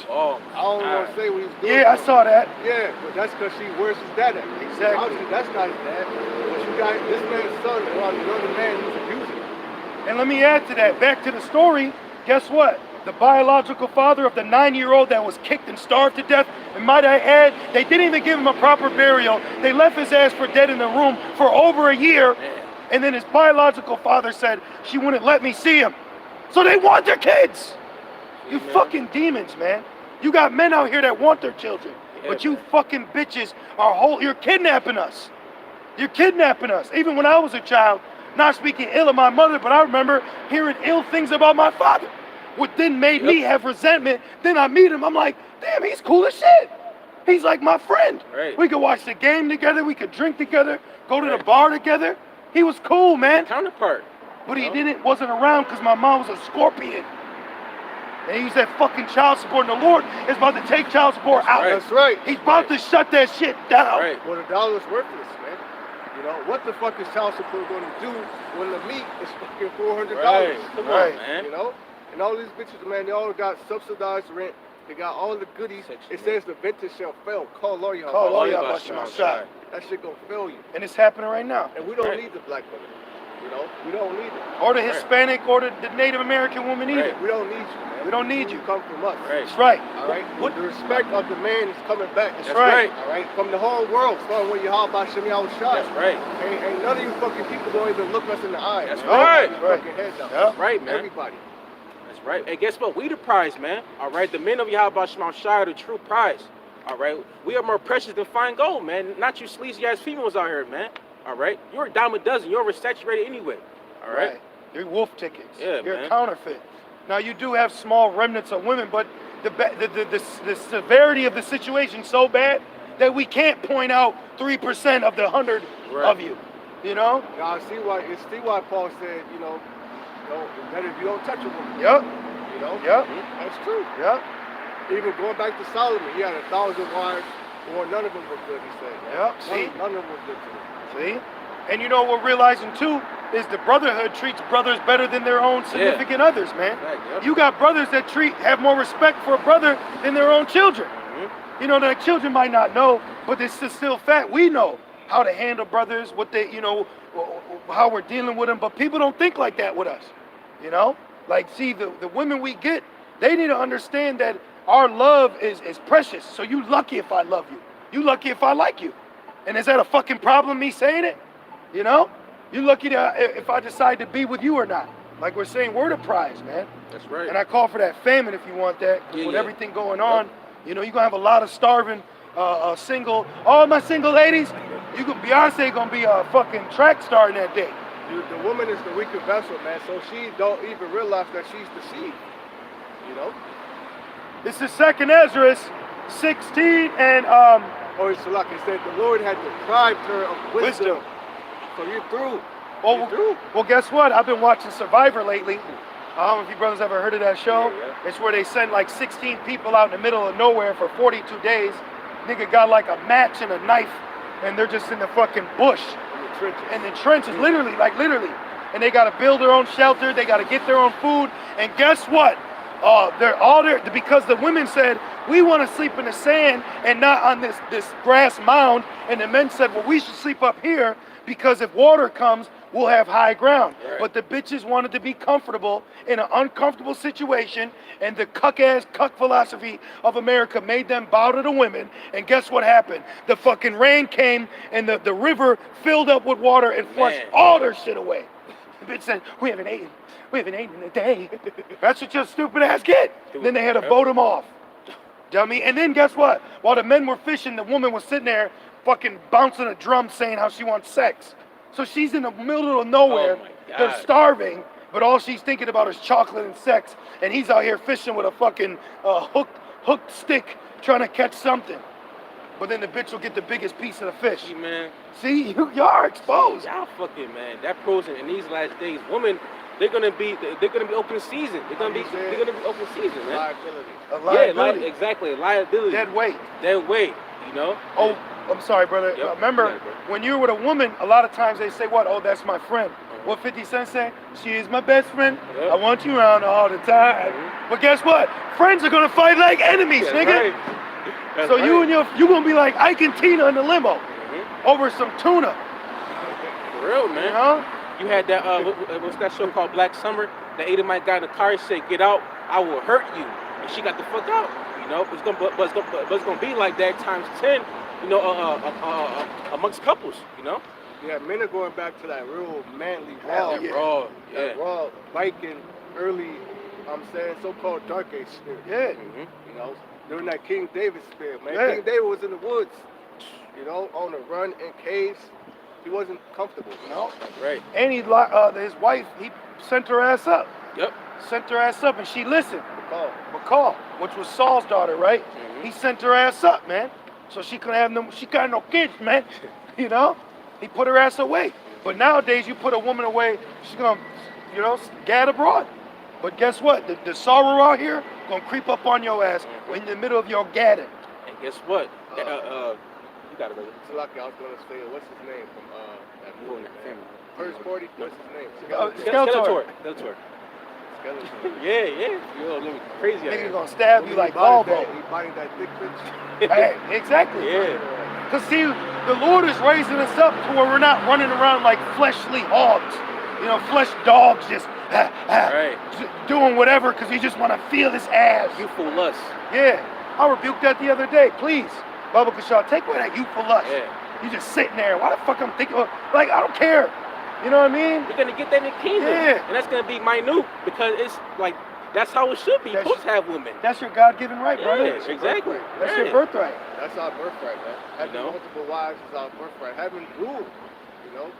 Oh, I don't want to say what he was doing. Yeah, I saw that. Yeah, but that's because where's his dad at? Exactly. Obviously, that's not his dad. But you got this man's son around another man who's abusing him. And let me add to that, back to the story, guess what? The biological father of the 9-year-old that was kicked and starved to death, and might I add, they didn't even give him a proper burial. They left his ass for dead in the room for over a year, and then his biological father said, she wouldn't let me see him. So they want their kids. You fucking demons, man. You got men out here that want their children, but you fucking bitches you're kidnapping us. You're kidnapping us. Even when I was a child, not speaking ill of my mother, but I remember hearing ill things about my father, which then made me have resentment. Then I meet him, I'm like, damn, he's cool as shit. He's like my friend. Right. We could watch the game together, we could drink together, go to the bar together. He was cool, man. Counterpart. But he wasn't around because my mom was a scorpion. And he used that fucking child support, and the Lord is about to take child support out. That's right. He's about to shut that shit down. Right. Well, the dollar's worthless, man. What the fuck is child support going to do when the meat is fucking $400? Right. Come on, man. And all these bitches, man, they all got subsidized rent. They got all the goodies. It says the venture shall fail. Call lawyer. That shit gonna fail you. And it's happening right now. And we don't need the black women. We don't need it. Or the Hispanic or the Native American woman either. We don't need you, man. We don't need you. Come from us. That's right. All right? With the respect of the man is coming back. That's right. All right? From the whole world, starting with Yahweh Shem Yahweh Shai. That's right. Ain't none of you fucking people don't even look us in the eye. That's right. Fucking head down. That's right, man. Everybody. That's right. Hey, guess what? We the prize, man. All right? The men of Yahweh Shem Shai are the true prize. All right? We are more precious than fine gold, man. Not you sleazy ass females out here, man. All right? You're a dime a dozen. You're oversaturated anyway. All right? You're wolf tickets. Yeah, You're man. a counterfeit. Now you do have small remnants of women, but the severity of the situation is so bad that we can't point out 3% of the 100 of you. Now I see why Paul said, it's better if you don't touch a woman. Yep. That's true. Yep. Even going back to Solomon, he had 1,000 wives, or none of them were good, he said. Yep. See? None of them were good to him. See? And you know what we're realizing too? is the brotherhood treats brothers better than their own significant others, man. Right, yep. You got brothers that have more respect for a brother than their own children. Mm-hmm. You know, their children might not know, but it's still fact. We know how to handle brothers, what they, you know, how we're dealing with them, but people don't think like that with us, you know? Like, see, the women we get, they need to understand that our love is precious. So you lucky if I love you. You lucky if I like you. And is that a fucking problem, me saying it? You know? You lucky if I decide to be with you or not. Like we're saying, we're the prize, man. That's right. And I call for that famine if you want that. With everything going on, you know, you're going to have a lot of starving, single, all my single ladies, Beyonce going to be a fucking track star in that day. The woman is the weaker vessel, man, so she don't even realize that she's the seed, you know? This is 2nd Ezra 16 and... Oh, it's like it said, the Lord had deprived her of wisdom. So you're through. Oh, You're through. well, guess what? I've been watching Survivor lately. I don't know if you brothers ever heard of that show. Yeah. It's where they send like 16 people out in the middle of nowhere for 42 days. Nigga got like a match and a knife, and they're just in the fucking bush. In the trenches, literally. And they gotta build their own shelter, they gotta get their own food, and guess what? They're all there because the women said, we want to sleep in the sand and not on this grass mound, and the men said, well, we should sleep up here because if water comes, we'll have high ground. Right. But the bitches wanted to be comfortable in an uncomfortable situation, and the cuck philosophy of America made them bow to the women. And guess what happened? The fucking rain came, and the river filled up with water and flushed all their shit away. The bitch said, we haven't eaten in a day. That's what your stupid ass get. Then they had to vote them off. Dummy. And then guess what? While the men were fishing, the woman was sitting there fucking bouncing a drum saying how she wants sex. So she's in the middle of nowhere. They're starving, but all she's thinking about is chocolate and sex. And he's out here fishing with a fucking hooked stick trying to catch something. But then the bitch will get the biggest piece of the fish. See, man. See, y'all are exposed. Y'all fucking, man. That pros in these last days, women, they're gonna be open season. They're gonna be open season, man. Liability. A liability. Yeah, exactly. Liability. Dead weight. Dead weight. You know. Oh, I'm sorry, brother. Yep. Remember, when you're with a woman, a lot of times they say, what? Oh, that's my friend. What 50 Cent say? She is my best friend. Yep. I want you around all the time. But guess what? Friends are gonna fight like enemies, nigga. Right. So you gonna be like Ike and Tina in the limo over some tuna. For real, man. You know? You had that, what's that show called Black Summer? The Edomite guy in the car said, get out, I will hurt you. And she got the fuck out. You know, it's gonna be like that times 10, you know, amongst couples, you know? Yeah, men are going back to that real manly Raw. That raw, Viking, early, I'm saying, so-called dark age spirit. Yeah. You know, during that King David spirit, man. Yeah. King David was in the woods, you know, on the run in caves. He wasn't comfortable. No. Right. And his wife, he sent her ass up. Yep. Sent her ass up, and she listened. McCall. Which was Saul's daughter, right? He sent her ass up, man. So she couldn't have she got no kids, man. You know? He put her ass away. But nowadays, you put a woman away, she's gonna, you know, gad abroad. But guess what? The sorrow out here gonna creep up on your ass in the middle of your gadding. And guess what? You got it, brother. It's lucky I was gonna say, what's his name from that movie, man? First 40, what's his name? Skeletor. Skeletor. Yeah. Yo, look crazy. Nigga gonna stab you like Balbo. He bodied that thick bitch. Hey, exactly. Yeah. Because see, the Lord is raising us up to where we're not running around like fleshly hogs. You know, flesh dogs just doing whatever because we just want to feel this ass. Youthful lust. Yeah. I rebuked that the other day. Please, Bubba Kashaw, take away that youthful lust. Yeah. You just sitting there. Why the fuck I'm thinking, like, I don't care. You know what I mean? You're going to get that in the kingdom. Yeah. And that's going to be minute because it's like, that's how it should be. You're supposed to have women. That's your God-given right, brother. Yeah, exactly. That's your birthright. That's our birthright, man. Having multiple wives is our birthright. Having rule, you know.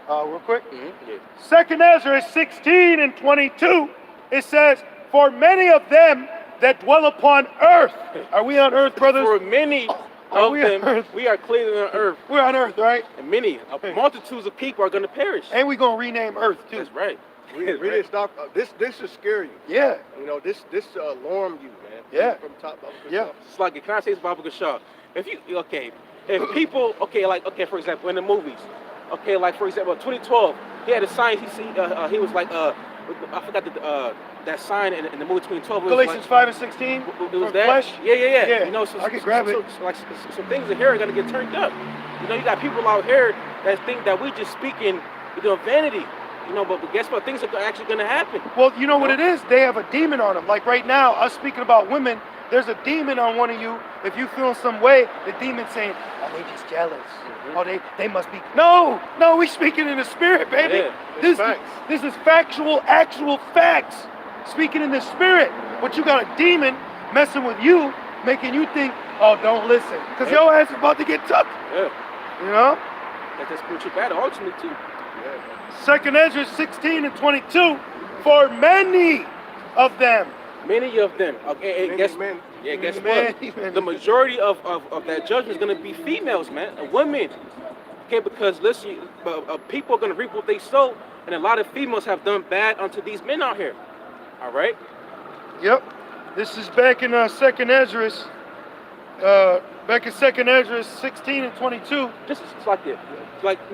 Real quick. Yeah. 2nd Ezra 16 and 22, it says, for many of them that dwell upon earth. Are we on earth, brothers? For many of them, we are clearly on earth. We're on earth, right? And many, multitudes of people are going to perish. And we're going to rename earth, too. That's right. Read it, stop. This should scare you. Yeah. You know, this should alarm you, man. Yeah. From top up. Yeah. It's like, can I say this, Baba Gashaw? If people, for example, in the movies, like, for example, 2012, he had a sign. He was like, I forgot that sign in the movie between 12. Galatians 5 and 16. It was that. Flesh? Yeah. You know, I can grab it. Some things in here are gonna get turned up. You know, you got people out here that think that we just speaking, vanity. But guess what? Things are actually gonna happen. Well, you know what it is? They have a demon on them. Like right now, us speaking about women, there's a demon on one of you. If you feel some way, the demon's saying, "Oh, they just jealous. Oh, they must be." No, we speaking in the spirit, baby. Yeah, this is factual, actual facts. Speaking in the spirit. But you got a demon messing with you, making you think, "Oh, don't listen," because your ass is about to get took. Yeah. You know? That's a spiritual battle, ultimately too. Second Ezra 16 and 22. For many of them. Many of them. Okay, guess what? The majority of that judgment is going to be females, man, women. Okay, because listen, people are going to reap what they sow, and a lot of females have done bad unto these men out here. All right. Yep. This is back in Second Ezra. Back in Second Ezra 16 and 22. Just like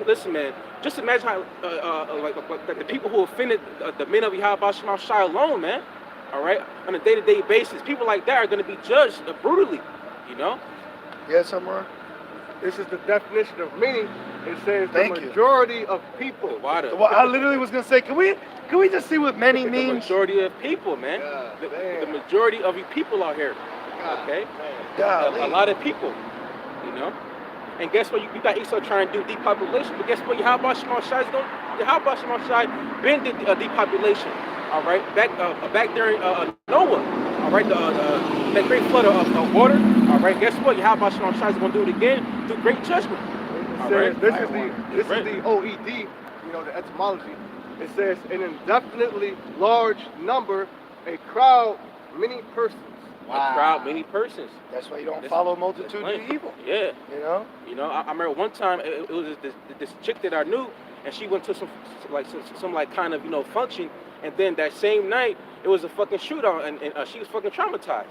listen, man. Just imagine how like the people who offended the men of Yahweh Shai alone, man. All right, on a day-to-day basis, people like that are going to be judged brutally, Yes, I'm wrong. This is the definition of meaning. It says the Thank you. majority of people. Well, I literally was going to say, can we just see what many means? The majority of people, man. The majority of you people out here, okay? A lot of people, And guess what? You got Esau trying to do depopulation, but guess what? Yahweh Shai is going. Yahweh Shai been did depopulation. All right, back during Noah, all right, that great flood of water. All right, guess what? Yahweh Shai is going to do it again through great judgment. All right, this is the OED, the etymology. It says an indefinitely large number, a crowd, many persons. Wow. A crowd, many persons. That's why you don't follow a multitude of evil. Yeah. I remember one time it was this chick that I knew, and she went to some kind of function. And then that same night, it was a fucking shootout, and she was fucking traumatized.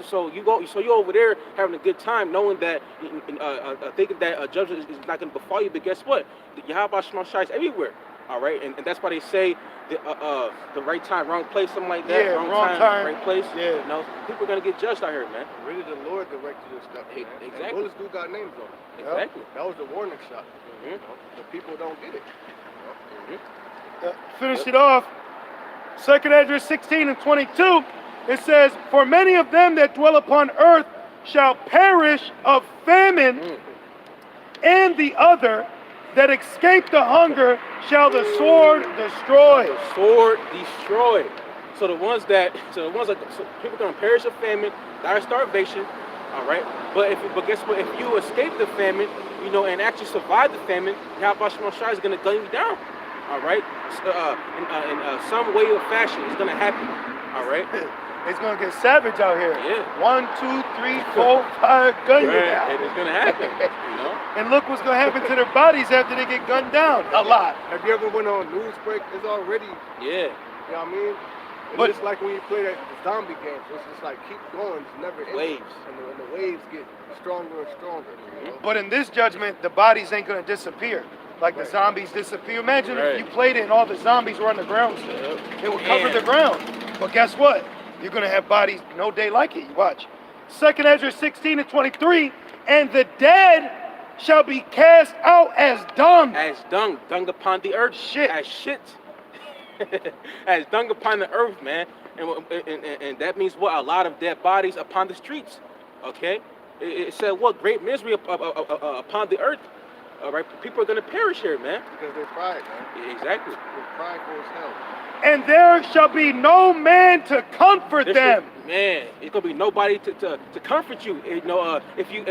So you over there having a good time, knowing that, thinking that judgment is not going to befall you. But guess what? Yahweh Shai is everywhere. All right, and that's why they say the right time, wrong place, something like that. Yeah, wrong time, right place. Yeah. People are going to get judged out here, man. Really, the Lord directed this stuff. Exactly. And bullets do got names on it. Exactly. That was the warning shot. The people don't get it. Finish it off. Second Ezra 16 and 22, it says, "For many of them that dwell upon earth shall perish of famine, and the other that escape the hunger shall the sword destroy." The sword destroy. So people are going to perish of famine, die of starvation. All right, but guess what? If you escape the famine, and actually survive the famine, Yahweh Shai is going to gun you down. All right, in some way or fashion, it's gonna happen. All right, it's gonna get savage out here. Yeah. 1, 2, 3, 4, 5, gun you down. And it's gonna happen. And look what's gonna happen to their bodies after they get gunned down. A lot. Have you ever went on news break? It's already. Yeah. You know what I mean? But it's like when you play the zombie games. It's just like keep going. It's never ending. Waves. And the waves get stronger and stronger. But in this judgment, the bodies ain't gonna disappear. Like the zombies disappear. Imagine if you played it and all the zombies were on the ground still. It would cover the ground. But guess what? You're going to have bodies no day like it. You watch. Second Ezra 16 and 23, "And the dead shall be cast out as dung." As dung upon the earth. Shit. As shit. As dung upon the earth, man. And that means what? A lot of dead bodies upon the streets. Okay? It said what? Great misery upon the earth. All right, people are going to perish here, man. Because they're pride, man. Exactly. They're prideful as hell. "And there shall be no man to comfort them." Man, it's going to be nobody to comfort you. If you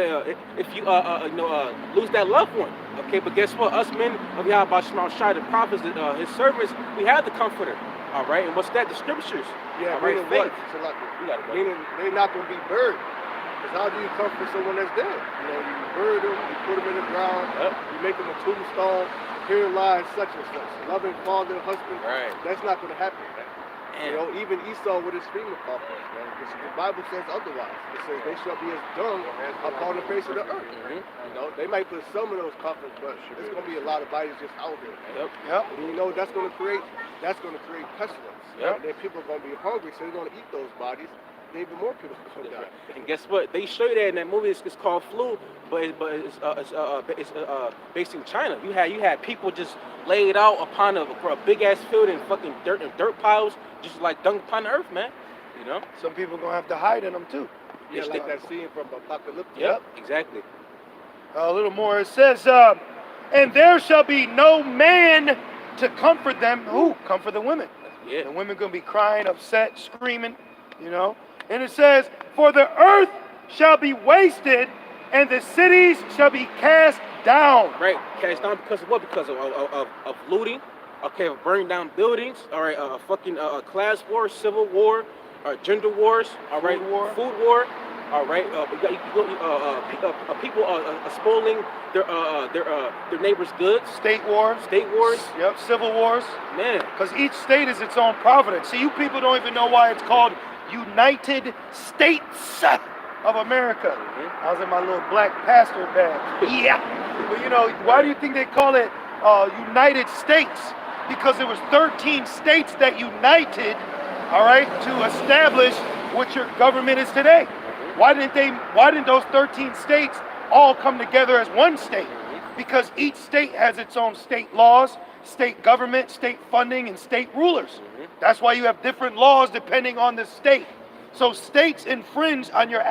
lose that loved one. Okay, but guess what? Us men of Yahweh Shai, the prophets, his servants, we have the comforter. All right, and what's that? The scriptures. Yeah, all right, meaning faith. what? Meaning they're not going to be buried. Because how do you comfort someone that's dead? You bury them, you put them in the ground, you make them a tombstone. Here lies such and such. Loving father, husband. Right. That's not going to happen, man. You know, even Esau with his female coffins, man. The Bible says otherwise. It says they shall be as dung upon the face of the earth. You know, they might put some of those coffins, but there's going to be a lot of bodies just out here, man. And you know, that's going to create pestilence. And then people are going to be hungry, so they're going to eat those bodies. Even more people come down. And guess what? They show you that in that movie. It's called Flu, but it's based in China. You had people just laid out upon a big ass field in fucking dirt piles, just like dunked upon the earth, man. You know. Some people gonna have to hide in them too. Yeah, like that scene from Apocalypse. Yep, exactly. A little more. It says, and there shall be no man to comfort them. Who? Comfort the women. Yeah. The women gonna be crying, upset, screaming. You know. And it says, for the earth shall be wasted, and the cities shall be cast down. Right, cast down because of what? Because of looting, okay, of burning down buildings, all right, fucking class war, civil war, gender wars, all right, food war, all right, people spoiling their neighbors' goods. State wars. Yep, civil wars. Man. Because each state is its own providence. See, you people don't even know why it's called United States of America. I was in my little black pastor bag. Yeah. But you know, why do you think they call it United States? Because it was 13 states that united, all right, to establish what your government is today. Why didn't those 13 states all come together as one state? Because each state has its own state laws, state government, state funding, and state rulers. That's why you have different laws depending on the state. So states infringe on your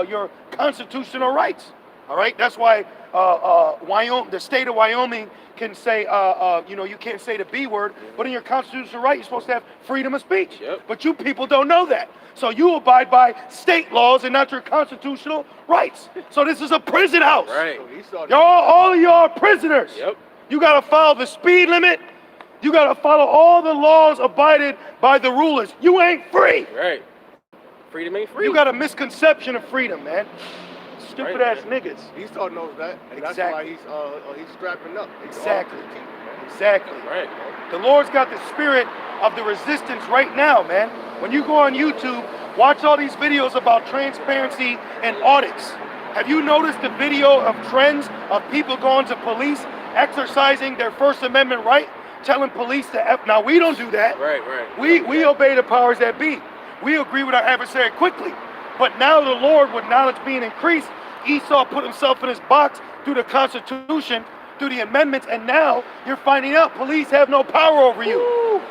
your constitutional rights. All right, that's why Wyoming, the state of Wyoming, can say, you can't say the B word, but in your constitutional right, you're supposed to have freedom of speech. But you people don't know that. So you abide by state laws and not your constitutional rights. So this is a prison house. Right. All of y'all are prisoners. You got to follow the speed limit. You got to follow all the laws abided by the rulers. You ain't free. Right. Freedom ain't free. You got a misconception of freedom, man. Stupid ass niggas. Esau knows that, and that's why he's strapping up. Exactly. Right. The Lord's got the spirit of the resistance right now, man. When you go on YouTube, watch all these videos about transparency and audits. Have you noticed the video of trends of people going to police exercising their First Amendment right, telling police to F? Now, we don't do that. Right. We obey the powers that be. We agree with our adversary quickly. But now the Lord, with knowledge being increased, Esau put himself in his box through the Constitution, through the amendments, and now you're finding out police have no power over you. Woo.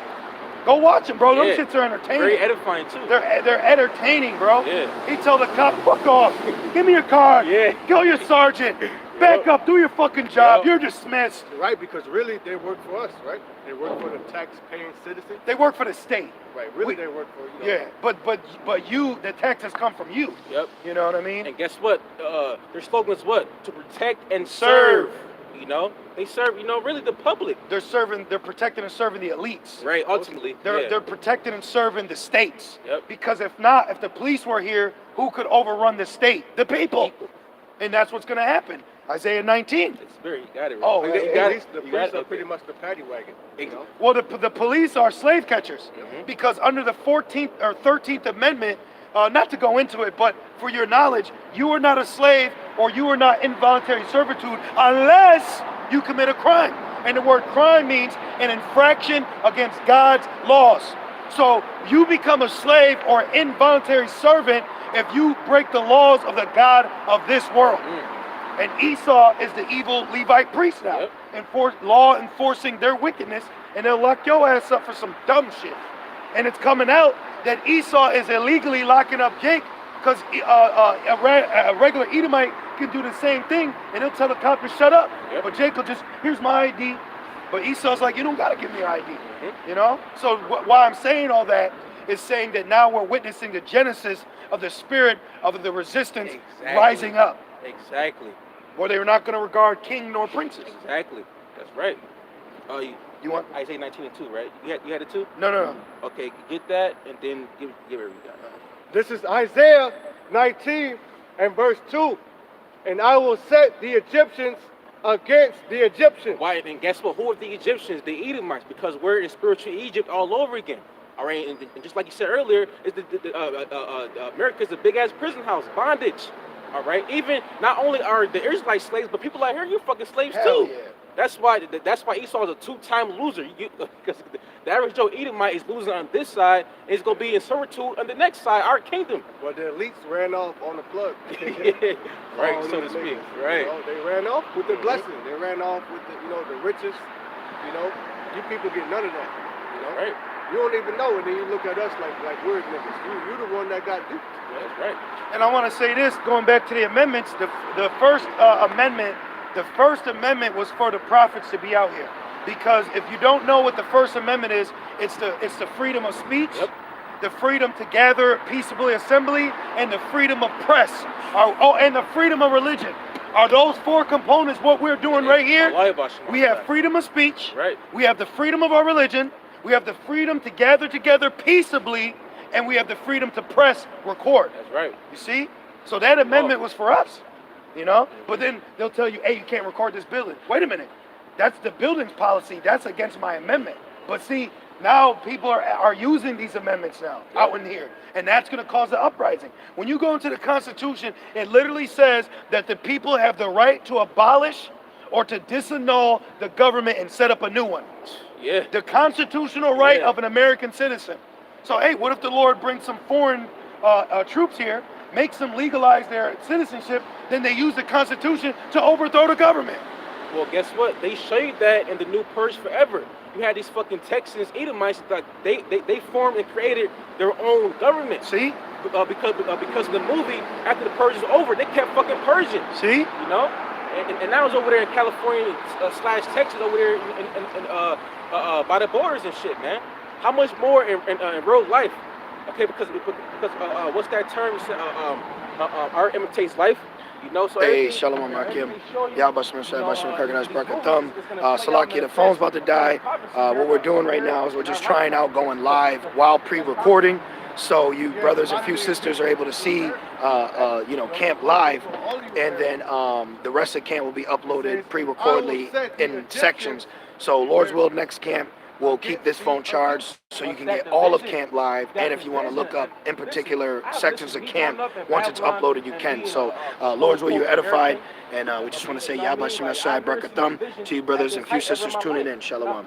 Go watch them, bro. Them shits are entertaining. Very edifying, too. They're entertaining, bro. Yeah. He told the cop, fuck off. Give me your card. Yeah. Kill your sergeant. Back up. Do your fucking job. You're dismissed. Right, because really they work for us, right? They work for the tax-paying citizen. They work for the state. Right, really they work for, Yeah, but you, the taxes come from you. Yep. You know what I mean? And guess what? Their slogan is what? To protect and serve. You know? They serve, really the public. They're protecting and serving the elites. Right, ultimately. They're protecting and serving the states. Yep. Because if the police were here, who could overrun the state? The people. And that's what's going to happen. Isaiah 19. It's very, you got it right. Oh, you got it. The police are pretty much the paddy wagon. Well, the police are slave catchers. Because under the 14th or 13th Amendment, not to go into it, but for your knowledge, you are not a slave or you are not involuntary servitude unless you commit a crime. And the word crime means an infraction against God's laws. So you become a slave or involuntary servant if you break the laws of the God of this world. And Esau is the evil Levite priest now, law enforcing their wickedness, and they'll lock your ass up for some dumb shit. And it's coming out that Esau is illegally locking up Jake because a regular Edomite can do the same thing, and he'll tell the cop to shut up. But Jake will just, here's my ID. But Esau's like, you don't got to give me your ID. You know? So why I'm saying all that is saying that now we're witnessing the genesis of the spirit of the resistance rising up. Exactly. Or they were not going to regard king nor princes. Exactly. That's right. You want Isaiah 19 and 2, right? You had it too? No. Okay, get that and then give everybody that. This is Isaiah 19 and verse 2. And I will set the Egyptians against the Egyptians. Why? And guess what? Who are the Egyptians? The Edomites, because we're in spiritual Egypt all over again. All right, and just like you said earlier, is America is a big ass prison house, bondage. All right, even not only are the Israelites slaves, but people out here, you're fucking slaves Hell too. yeah. That's why Esau is a two-time loser. Because the average Joe Edomite is losing on this side, and he's gonna be in servitude on the next side, our kingdom. Well, the elites ran off on the plug. Yeah, right, so to speak. Right. You know, they ran off with the blessing. They ran off with the riches. You know, you people get none of that. You know, right. You don't even know, and then you look at us like weird niggas. You the one that got duped. That's right. And I want to say this, going back to the amendments, the first amendment. The First Amendment was for the prophets to be out here, because if you don't know what the First Amendment is, it's the freedom of speech, the freedom to gather peaceably assembly, and the freedom of press, and the freedom of religion. Are those four components what we're doing right here? We have freedom of speech, right. We have the freedom of our religion, we have the freedom to gather together peaceably, and we have the freedom to press, record. That's right. You see? So that amendment was for us. You know, but then they'll tell you, hey, you can't record this building. Wait a minute, that's the building's policy. That's against my amendment. But see, now people are using these amendments now out in here, and that's going to cause an uprising. When you go into the Constitution, it literally says that the people have the right to abolish or to disannul the government and set up a new one. Yeah. The constitutional right of an American citizen. So, hey, what if the Lord brings some foreign troops here, makes them legalize their citizenship, then they use the Constitution to overthrow the government? Well, guess what? They showed that in the New Purge forever. You had these fucking Texans, Edomites, like they formed and created their own government. See? Because of the movie, after the Purge was over, they kept fucking purging. See? You know? And that was over there in California / Texas, over there by the borders and shit, man. How much more in real life? Okay, because what's that term? Art imitates life. You know, so hey, Shalom Akim. Yabashim Shai Bashim Karganash Barakathum. Salaki, the phone's about to die. What we're doing right now is we're just trying out going live while pre-recording. So you brothers and few sisters are able to see, camp live. And then the rest of camp will be uploaded pre-recordedly in sections. So Lord's will, next camp, we'll keep this phone charged so you can get all of camp live, and if you want to look up in particular sections of camp, once it's uploaded you can. So Lord's will, you're edified, and we just want to say Yabashim Shai Barakathum to you brothers and few sisters tuning in. Shalom.